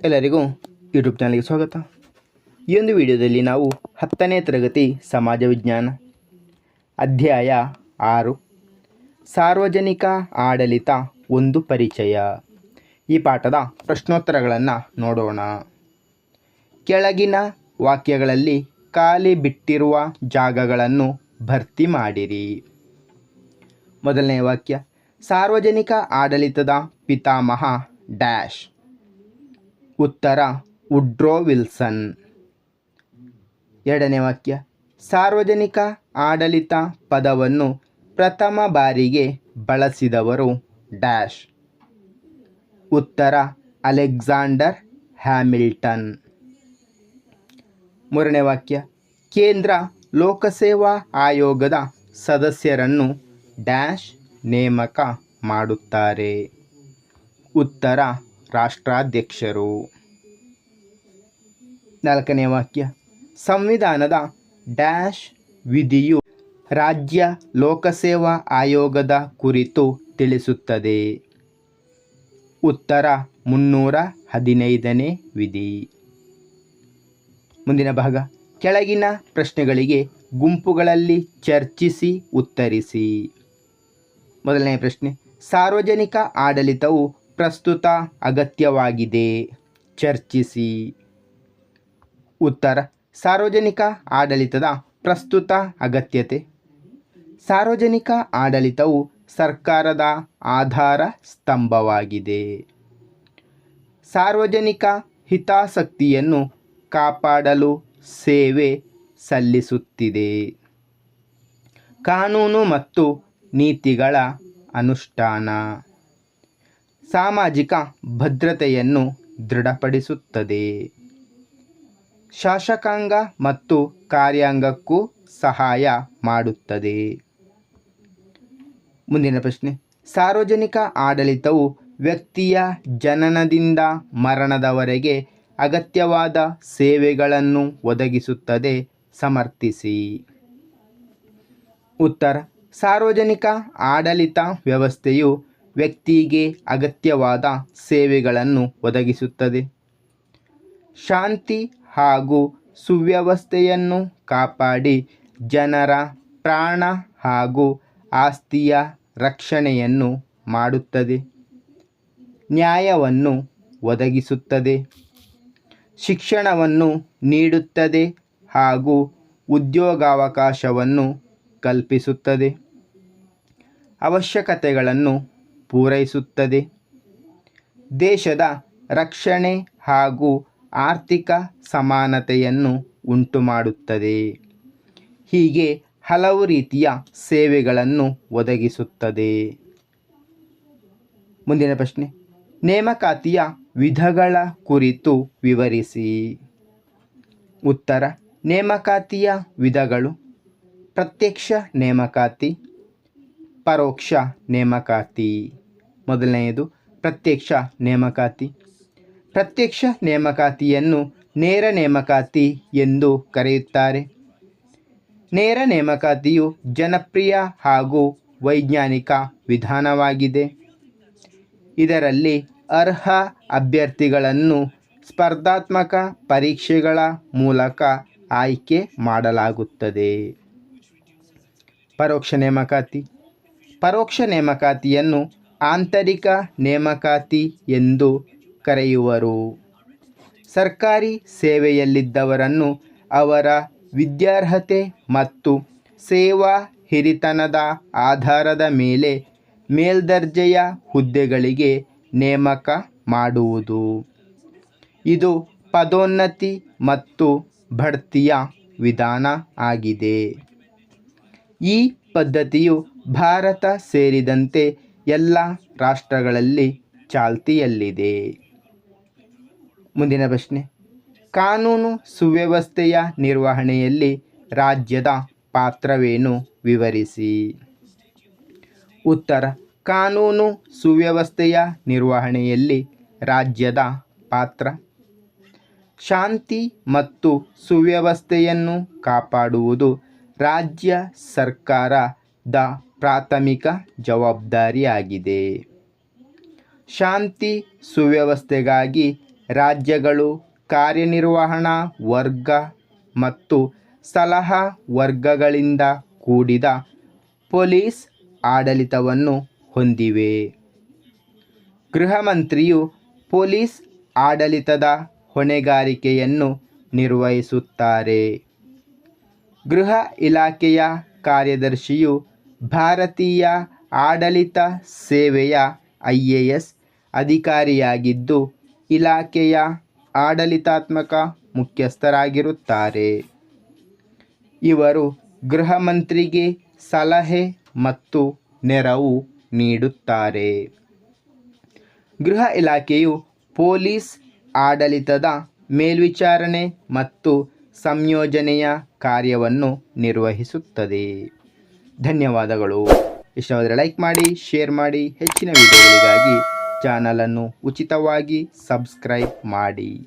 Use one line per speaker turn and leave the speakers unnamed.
ಎಲ್ಲರಿಗೂ ಯೂಟ್ಯೂಬ್ ಚಾನಲ್ಗೆ ಸ್ವಾಗತ. ಈ ಒಂದು ವಿಡಿಯೋದಲ್ಲಿ ನಾವು 10ನೇ ತರಗತಿ ಸಮಾಜ ವಿಜ್ಞಾನ ಅಧ್ಯಾಯ 6 ಸಾರ್ವಜನಿಕ ಆಡಳಿತ ಒಂದು ಪರಿಚಯ ಈ ಪಾಠದ ಪ್ರಶ್ನೋತ್ತರಗಳನ್ನು ನೋಡೋಣ. ಕೆಳಗಿನ ವಾಕ್ಯಗಳಲ್ಲಿ ಖಾಲಿ ಬಿಟ್ಟಿರುವ ಜಾಗಗಳನ್ನು ಭರ್ತಿ ಮಾಡಿರಿ. ಮೊದಲನೇ ವಾಕ್ಯ, ಸಾರ್ವಜನಿಕ ಆಡಳಿತದ ಪಿತಾಮಹ ಡ್ಯಾಶ್. ಉತ್ತರ ವುಡ್ರೋ ವಿಲ್ಸನ್. ಎರಡನೇ ವಾಕ್ಯ, ಸಾರ್ವಜನಿಕ ಆಡಳಿತ ಪದವನ್ನು ಪ್ರಥಮ ಬಾರಿಗೆ ಬಳಸಿದವರು ಡ್ಯಾಶ್. ಉತ್ತರ ಅಲೆಕ್ಸಾಂಡರ್ ಹ್ಯಾಮಿಲ್ಟನ್. ಮೂರನೇ ವಾಕ್ಯ, ಕೇಂದ್ರ ಲೋಕಸೇವಾ ಆಯೋಗದ ಸದಸ್ಯರನ್ನು ಡ್ಯಾಶ್ ನೇಮಕ ಮಾಡುತ್ತಾರೆ. ಉತ್ತರ ರಾಷ್ಟ್ರಾಧ್ಯಕ್ಷರು. ನಾಲ್ಕನೇ ವಾಕ್ಯ, ಸಂವಿಧಾನದ ಡ್ಯಾಶ್ ವಿಧಿಯು ರಾಜ್ಯ ಲೋಕಸೇವಾ ಆಯೋಗದ ಕುರಿತು ತಿಳಿಸುತ್ತದೆ. ಉತ್ತರ 315ನೇ ವಿಧಿ. ಮುಂದಿನ ಭಾಗ, ಕೆಳಗಿನ ಪ್ರಶ್ನೆಗಳಿಗೆ ಗುಂಪುಗಳಲ್ಲಿ ಚರ್ಚಿಸಿ ಉತ್ತರಿಸಿ. ಮೊದಲನೇ ಪ್ರಶ್ನೆ, ಸಾರ್ವಜನಿಕ ಆಡಳಿತವು ಪ್ರಸ್ತುತ ಅಗತ್ಯವಾಗಿದೆ, ಚರ್ಚಿಸಿ. ಉತ್ತರ ಸಾರ್ವಜನಿಕ ಆಡಳಿತದ ಪ್ರಸ್ತುತ ಅಗತ್ಯತೆ. ಸಾರ್ವಜನಿಕ ಆಡಳಿತವು ಸರ್ಕಾರದ ಆಧಾರ ಸ್ತಂಭವಾಗಿದೆ. ಸಾರ್ವಜನಿಕ ಹಿತಾಸಕ್ತಿಯನ್ನು ಕಾಪಾಡಲು ಸೇವೆ ಸಲ್ಲಿಸುತ್ತಿದೆ. ಕಾನೂನು ಮತ್ತು ನೀತಿಗಳ ಅನುಷ್ಠಾನ. ಸಾಮಾಜಿಕ ಭದ್ರತೆಯನ್ನು ದೃಢಪಡಿಸುತ್ತದೆ. ಶಾಸಕಾಂಗ ಮತ್ತು ಕಾರ್ಯಾಂಗಕ್ಕೂ ಸಹಾಯ ಮಾಡುತ್ತದೆ. ಮುಂದಿನ ಪ್ರಶ್ನೆ, ಸಾರ್ವಜನಿಕ ಆಡಳಿತವು ವ್ಯಕ್ತಿಯ ಜನನದಿಂದ ಮರಣದವರೆಗೆ ಅಗತ್ಯವಾದ ಸೇವೆಗಳನ್ನು ಒದಗಿಸುತ್ತದೆ, ಸಮರ್ಥಿಸಿ. ಉತ್ತರ ಸಾರ್ವಜನಿಕ ಆಡಳಿತ ವ್ಯವಸ್ಥೆಯು ವ್ಯಕ್ತಿಗೆ ಅಗತ್ಯವಾದ ಸೇವೆಗಳನ್ನು ಒದಗಿಸುತ್ತದೆ. ಶಾಂತಿ ಹಾಗೂ ಸುವ್ಯವಸ್ಥೆಯನ್ನು ಕಾಪಾಡಿ ಜನರ ಪ್ರಾಣ ಹಾಗೂ ಆಸ್ತಿಯ ರಕ್ಷಣೆಯನ್ನು ಮಾಡುತ್ತದೆ. ನ್ಯಾಯವನ್ನು ಒದಗಿಸುತ್ತದೆ. ಶಿಕ್ಷಣವನ್ನು ನೀಡುತ್ತದೆ ಹಾಗೂ ಉದ್ಯೋಗಾವಕಾಶವನ್ನು ಕಲ್ಪಿಸುತ್ತದೆ. ಅವಶ್ಯಕತೆಗಳನ್ನು ಪೂರೈಸುತ್ತದೆ. ದೇಶದ ರಕ್ಷಣೆ ಹಾಗೂ ಆರ್ಥಿಕ ಸಮಾನತೆಯನ್ನು ಉಂಟುಮಾಡುತ್ತದೆ. ಹೀಗೆ ಹಲವು ರೀತಿಯ ಸೇವೆಗಳನ್ನು ಒದಗಿಸುತ್ತದೆ. ಮುಂದಿನ ಪ್ರಶ್ನೆ, ನೇಮಕಾತಿಯ ವಿಧಗಳ ಕುರಿತು ವಿವರಿಸಿ. ಉತ್ತರ ನೇಮಕಾತಿಯ ವಿಧಗಳು: ಪ್ರತ್ಯಕ್ಷ ನೇಮಕಾತಿ, ಪರೋಕ್ಷ ನೇಮಕಾತಿ. ಮೊದಲನೆಯದು ಪ್ರತ್ಯಕ್ಷ ನೇಮಕಾತಿ. ಪ್ರತ್ಯಕ್ಷ ನೇಮಕಾತಿಯನ್ನು ನೇರ ನೇಮಕಾತಿ ಎಂದು ಕರೆಯುತ್ತಾರೆ. ನೇರ ನೇಮಕಾತಿಯು ಜನಪ್ರಿಯ ಹಾಗೂ ವೈಜ್ಞಾನಿಕ ವಿಧಾನವಾಗಿದೆ. ಇದರಲ್ಲಿ ಅರ್ಹ ಅಭ್ಯರ್ಥಿಗಳನ್ನು ಸ್ಪರ್ಧಾತ್ಮಕ ಪರೀಕ್ಷೆಗಳ ಮೂಲಕ ಆಯ್ಕೆ ಮಾಡಲಾಗುತ್ತದೆ. ಪರೋಕ್ಷ ನೇಮಕಾತಿ. ಪರೋಕ್ಷ ನೇಮಕಾತಿಯನ್ನು ಆಂತರಿಕ ನೇಮಕಾತಿ ಎಂದು ಕರೆಯುವರು. ಸರ್ಕಾರಿ ಸೇವೆಯಲ್ಲಿದ್ದವರನ್ನು ಅವರ ವಿದ್ಯಾರ್ಹತೆ ಮತ್ತು ಸೇವಾ ಹಿರಿತನದ ಆಧಾರದ ಮೇಲೆ ಮೇಲ್ದರ್ಜೆಯ ಹುದ್ದೆಗಳಿಗೆ ನೇಮಕ ಮಾಡುವುದು. ಇದು ಪದೋನ್ನತಿ ಮತ್ತು ಬಡ್ತಿಯ ವಿಧಾನ ಆಗಿದೆ. ಈ ಪದ್ಧತಿಯು ಭಾರತ ಸೇರಿದಂತೆ ಎಲ್ಲ ರಾಷ್ಟ್ರಗಳಲ್ಲಿ ಚಾಲ್ತಿಯಲ್ಲಿದೆ. ಮುಂದಿನ ಪ್ರಶ್ನೆ, ಕಾನೂನು ಸುವ್ಯವಸ್ಥೆಯ ನಿರ್ವಹಣೆಯಲ್ಲಿ ರಾಜ್ಯದ ಪಾತ್ರವೇನು, ವಿವರಿಸಿ. ಉತ್ತರ ಕಾನೂನು ಸುವ್ಯವಸ್ಥೆಯ ನಿರ್ವಹಣೆಯಲ್ಲಿ ರಾಜ್ಯದ ಪಾತ್ರ: ಶಾಂತಿ ಮತ್ತು ಸುವ್ಯವಸ್ಥೆಯನ್ನು ಕಾಪಾಡುವುದು ರಾಜ್ಯ ಸರ್ಕಾರದ ಪ್ರಾಥಮಿಕ ಜವಾಬ್ದಾರಿಯಾಗಿದೆ. ಶಾಂತಿ ಸುವ್ಯವಸ್ಥೆಗಾಗಿ ರಾಜ್ಯಗಳು ಕಾರ್ಯನಿರ್ವಹಣಾ ವರ್ಗ ಮತ್ತು ಸಲಹಾ ವರ್ಗಗಳಿಂದ ಕೂಡಿದ ಪೊಲೀಸ್ ಆಡಳಿತವನ್ನು ಹೊಂದಿವೆ. ಗೃಹ ಮಂತ್ರಿಯು ಪೊಲೀಸ್ ಆಡಳಿತದ ಹೊಣೆಗಾರಿಕೆಯನ್ನು ನಿರ್ವಹಿಸುತ್ತಾರೆ. ಗೃಹ ಇಲಾಖೆಯ ಕಾರ್ಯದರ್ಶಿಯು ಭಾರತೀಯ ಆಡಳಿತ ಸೇವೆಯ IAS ಅಧಿಕಾರಿಯಾಗಿದ್ದು, ಇಲಾಖೆಯ ಆಡಳಿತಾತ್ಮಕ ಮುಖ್ಯಸ್ಥರಾಗಿರುತ್ತಾರೆ. ಇವರು ಗೃಹ ಮಂತ್ರಿಗೆ ಸಲಹೆ ಮತ್ತು ನೆರವು ನೀಡುತ್ತಾರೆ. ಗೃಹ ಇಲಾಖೆಯು ಪೊಲೀಸ್ ಆಡಳಿತದ ಮೇಲ್ವಿಚಾರಣೆ ಮತ್ತು ಸಂಯೋಜನೆಯ ಕಾರ್ಯವನ್ನು ನಿರ್ವಹಿಸುತ್ತದೆ. ಧನ್ಯವಾದಗಳು. ಇಷ್ಟವಾದರೆ ಲೈಕ್ ಮಾಡಿ, ಶೇರ್ ಮಾಡಿ. ಹೆಚ್ಚಿನ ವಿಡಿಯೋಗಳಿಗಾಗಿ ಚಾನಲನ್ನು ಉಚಿತವಾಗಿ ಸಬ್ಸ್ಕ್ರೈಬ್ ಮಾಡಿ.